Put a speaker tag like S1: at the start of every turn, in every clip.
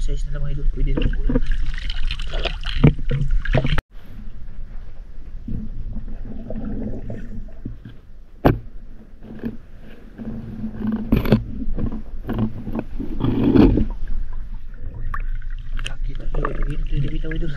S1: Size na lang mga idol, pwede na ulan. Kita ko, pwede bitaw idol.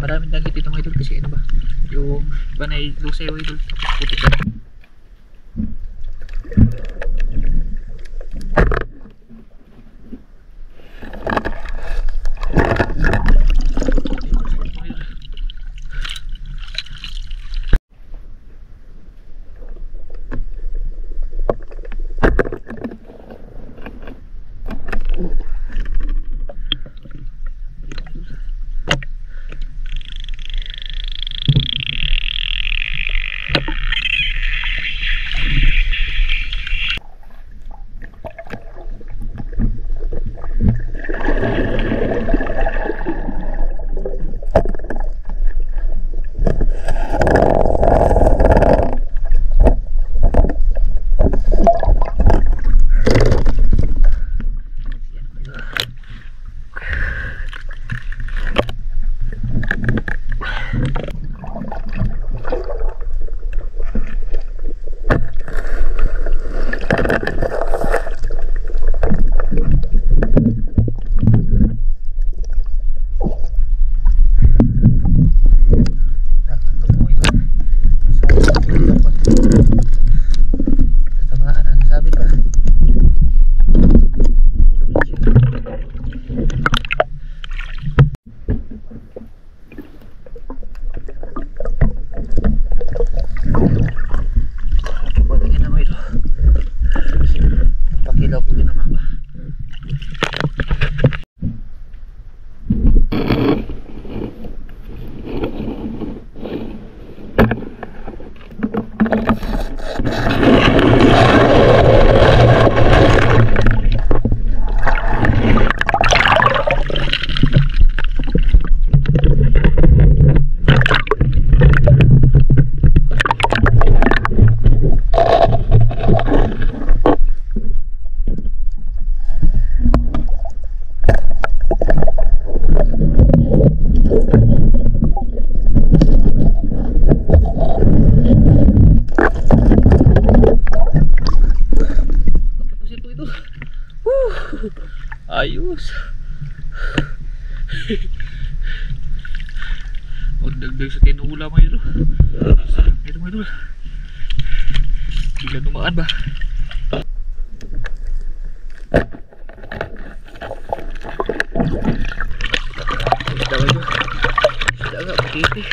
S1: Maraming dagit dito mga idol kasi ano ba yung panay lusay mga idol tapos putik ka. Ayos. O dagdag sa tinula mga idol. Ito mga idol. Bigla dumaan ba? Isda nga, pakiti.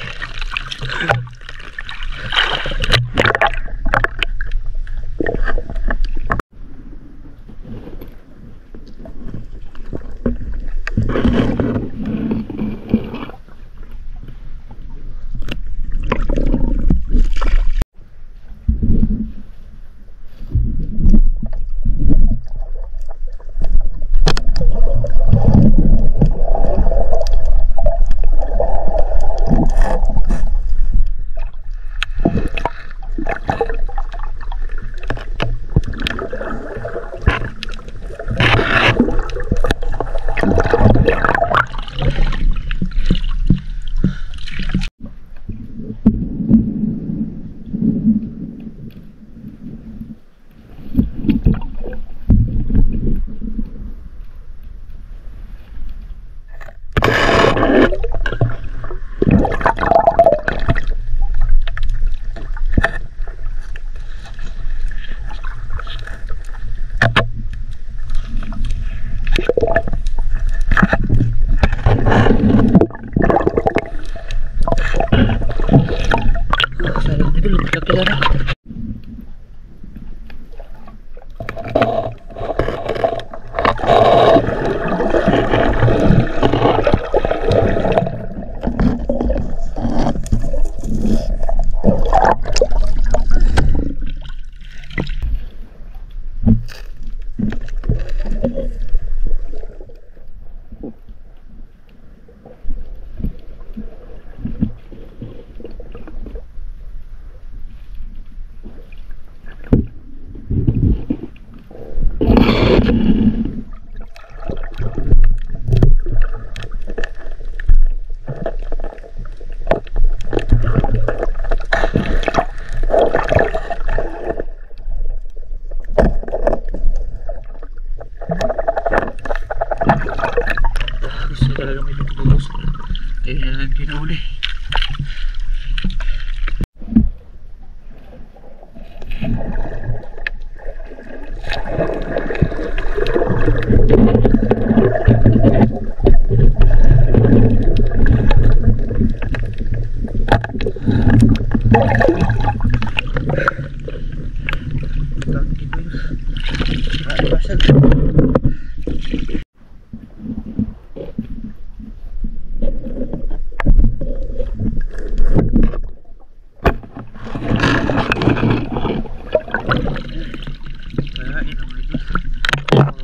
S1: Kinahuli.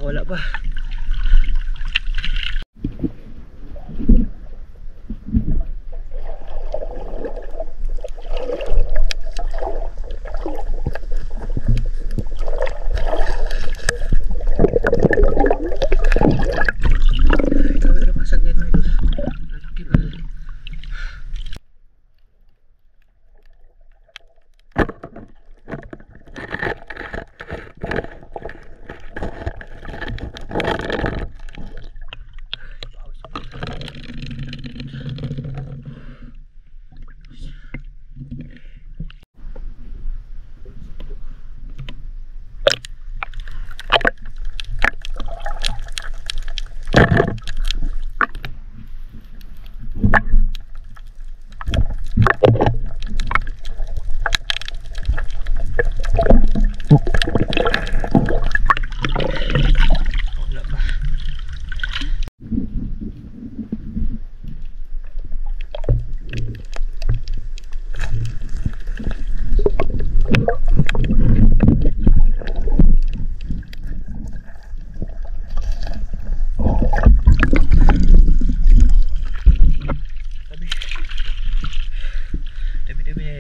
S1: Wala pa.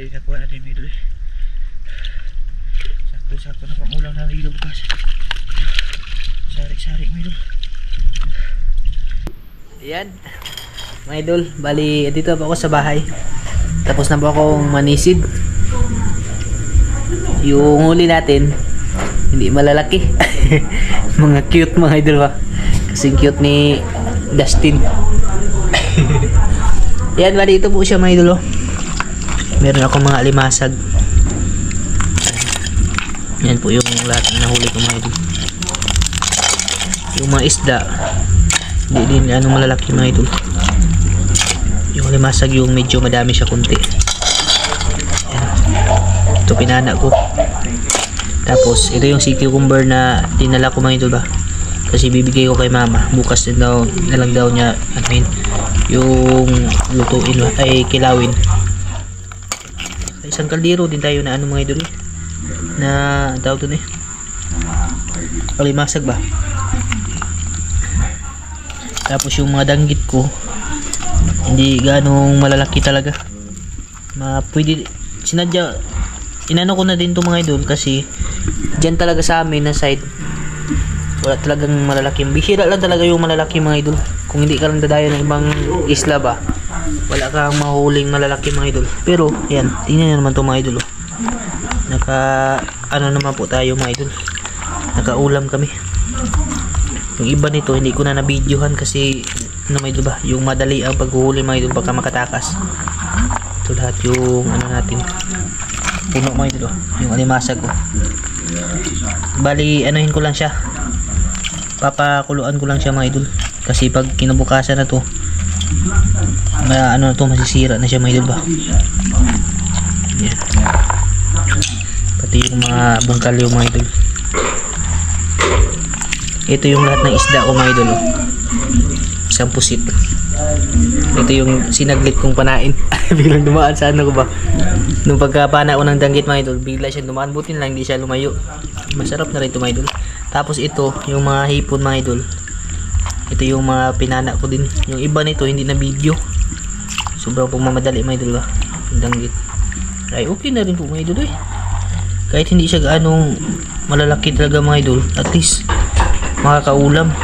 S1: Nakuha natin yung idol. Sakto-sakto na pang ulang ng ilo bukas. Sarik-sarik mga idol.
S2: Ayan mga idol, bali dito po ako sa bahay. Tapos na po akong manisid. Yung huli natin hindi malalaki. Mga cute mga idol ba. Kasing cute ni Dustin. Yan, bali ito po siya mga idol. Meron ako mga alimasag. Yan po yung lahat na nahuli ko mga idol. Yung mga isda, hindi din anong malalaki mga idol. Yung alimasag yung medyo madami siya kunti. Yan. Ito pinana ko. Tapos ito yung sea cucumber na dinala ko mga idol ba. Kasi bibigay ko kay mama. Bukas din daw, nalang daw niya, yung lutuin ay kilawin. Sa isang kaldero din tayo na ano mga idol na tawag doon alimasag ba. Tapos yung mga danggit ko hindi ganong malalaki talaga. Pwede sinadya, inano ko na din to mga idol kasi dyan talaga sa amin na side wala talagang malalaking, bihira lang talaga yung malalaki mga idol. Kung hindi ka lang dadayo ng ibang isla ba, wala kang mahuling malalaki mga idol. Pero yan, tingnan nyo naman to mga idol. Naka ano naman po tayo mga idol, nakaulam kami. Yung iba nito hindi ko na nabidyohan kasi ano mga idol ba, yung madali ang paghuhuli mga idol baka makatakas. Ito lahat yung ano natin puno mga idol, yung alimasag ko. Bali anuhin ko lang siya, papakuluan ko lang siya mga idol kasi pag kinabukasan na to ano na to, masisira na siya mga idol ba. Yan. Pati yung mga bungkal yung mga idol. Ito yung lahat ng isda ko mga idol. Isang pusit. Ito yung sinaglit kong panain. Biglang dumaan sa ano ko ba, nung pagkapana ko ng danggit mga idol, bigla siya dumaan, buti lang hindi siya lumayo. Masarap na rin ito mga idol. Tapos ito yung mga hipon mga idol, ito yung mga pinana ko din. Yung iba nito hindi na video, sobrang pumamadali mga idol ba, yung danggit ay okay na rin po mga idol kahit hindi siya gaanong malalaki talaga mga idol, at least makakaulam.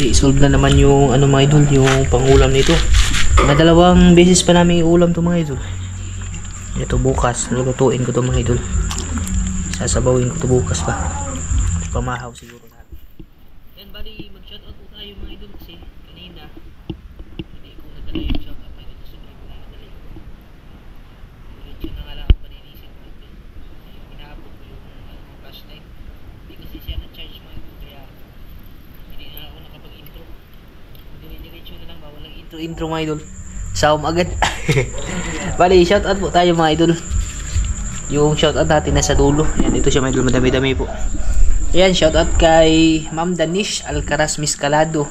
S2: I-solve na naman yung ano mga idol, yung pangulam nito na 2 beses pa namin iulam to mga idol. Ito bukas lulutuin ko to mga idol, sasabawin ko to bukas pa, pamahaw siguro natin. Yan, bali mag-shoutout po tayo mga idol kasi kanina hindi ko nadala yung shoutout mga idol, sobrang nadala yung diretso na nga lang ako paninisin ko ito. Yung hinahabot ko yung flashlight, hindi kasi siya na-charge mga idol kaya hindi na ako nakapag-intro. Diretso na lang ba, walang intro mga idol, saom agad. Bali shoutout po tayo mga idol. Yung shoutout natin nasa dulo. Yan, ito siya mga idol, madami-dami po. Ayan, shoutout kay Ma'am Danish Alcaraz Miscalado.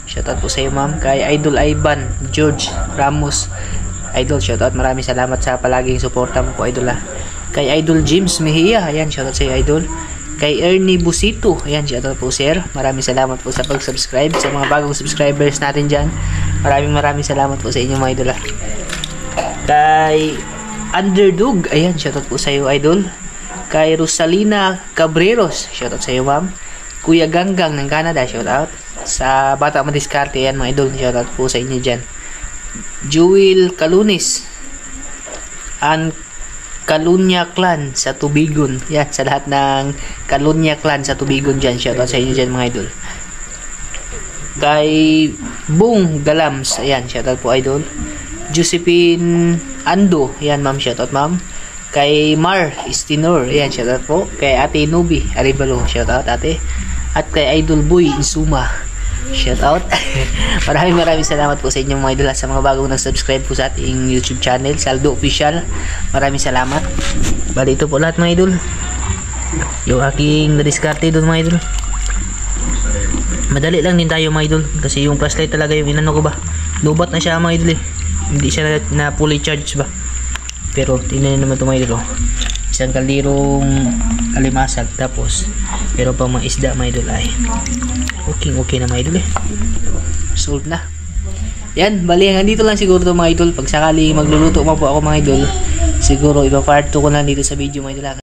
S2: Shoutout po sa iyo ma'am. Kay Idol Ivan George Ramos. Idol, shoutout. Maraming salamat sa palaging suporta mo po idol ha. Kay Idol James Mejia. Ayan, shoutout sa iyo idol. Kay Ernie Busito. Ayan, shoutout po sir. Maraming salamat po sa pag-subscribe. Sa mga bagong subscribers natin dyan, maraming salamat po sa inyo mga idol ha. Kay Underdog. Ayan, shoutout po sa iyo idol. Kay Rosalina Cabreros, shoutout sa iyo ma'am. Kuya Ganggang ng Canada, shoutout. Sa Bata Madiskarte, yan mga idol, shoutout po sa inyo dyan. Jewel Calunis and Calunya Clan sa Tubigon, yan, sa lahat ng Calunya Clan sa Tubigon dyan, shoutout sa inyo dyan mga idol. Kay Bung Galams, ayan, shoutout po idol. Josephine Ando, yan ma'am, shoutout ma'am. Kay Mar Istinor, ayan, shoutout po. Kay Ate Nubi Aribalo, shoutout ate. At kay Idol Boy Insuma, shoutout. maraming salamat po sa inyong mga idol, sa mga bagong nag-subscribe po sa ating YouTube channel, Saldo Official. Maraming salamat. Bali ito po lahat mga idol, yung aking na-discarte doon mga idol. Madali lang din tayo mga idol kasi yung flashlight talaga yung inano ko ba, lubat na siya mga idol hindi siya na fully charged ba. Pero tingnan nyo naman ito mga idol, isang kalderong alimasag, tapos pero pang mga isda mga idol ay okay na mga idol solve na. Yan, bali hanggang dito lang siguro ito mga idol. Pag sakali magluluto mo po ako mga idol, siguro ipa-part 2 ko na dito sa video mga idol.